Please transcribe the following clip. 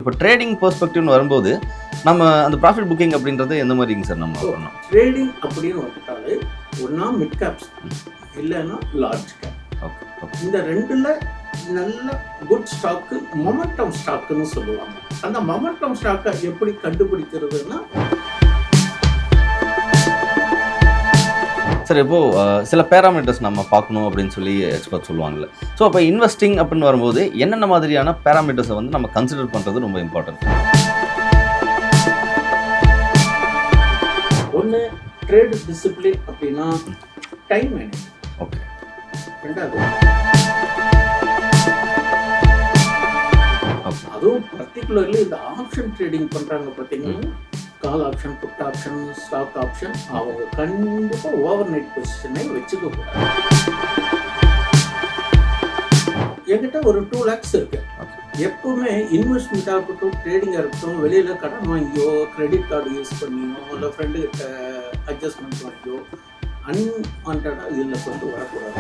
இப்போ ட்ரேடிங் பெர்ஸ்பெக்டிவ்னு வரும்போது, நம்ம அந்த ப்ராஃபிட் புக்கிங் அப்படின்றது எந்த மாரிங்க சார் நம்ம பண்ணணும்? ட்ரேடிங் அப்படின்னு வந்துட்டாலே ஒண்ணா மிட் கேப்ஸ் இல்லைன்னா லார்ஜ் கேப். Okay, okay. இந்த 2ல நல்ல குட் ஸ்டாக்கு மொமெண்டம் ஸ்டாக்குன்னு சொல்லுவாங்க. அந்த மொமெண்டம் ஸ்டாக்கை எப்படி கண்டுபிடிக்கிறதுன்னா சார் இப்போ சில பேராமீட்டர்ஸ் நம்ம பார்க்கணும் அப்படின்னு சொல்லி எக்ஸ்பர்ட் சொல்லுவாங்கல்ல. ஸோ அப்போ இன்வெஸ்டிங் அப்படின்னு வரும்போது என்னென்ன மாதிரியான பேராமீட்டர்ஸை வந்து நம்ம கன்சிடர் பண்ணுறது ரொம்ப இம்பார்ட்டன்ட்? ஒன்று ட்ரேட் டிசிப்ளின் அப்படின்னா டைம் மேனேஜ்மெண்ட். ஓகே. ரெண்டாவது அதுவும் பர்டிகுலர்லி இந்த ஆப்ஷன் ட்ரேடிங் பண்றாங்க பார்த்தீங்கன்னா, call option, put option, stock option, அவங்க கண்டிப்பா ஓவர் நைட் பொசிஷனை வச்சுக்க கூடாது. என்கிட்ட ஒரு 2 lakhs இருக்கு. எப்பவுமே இன்வெஸ்ட்மெண்ட்டாக இருக்கட்டும், ட்ரேடிங்காக இருக்கட்டும், வெளியில கடன் வாங்கியோ, கிரெடிட் கார்டு யூஸ் பண்ணியோ, இல்லை ஃப்ரெண்டு கிட்ட அட்ஜஸ்ட்மெண்ட் வாங்கியோ அன்வான்டாக இதில் கொண்டு வரக்கூடாது.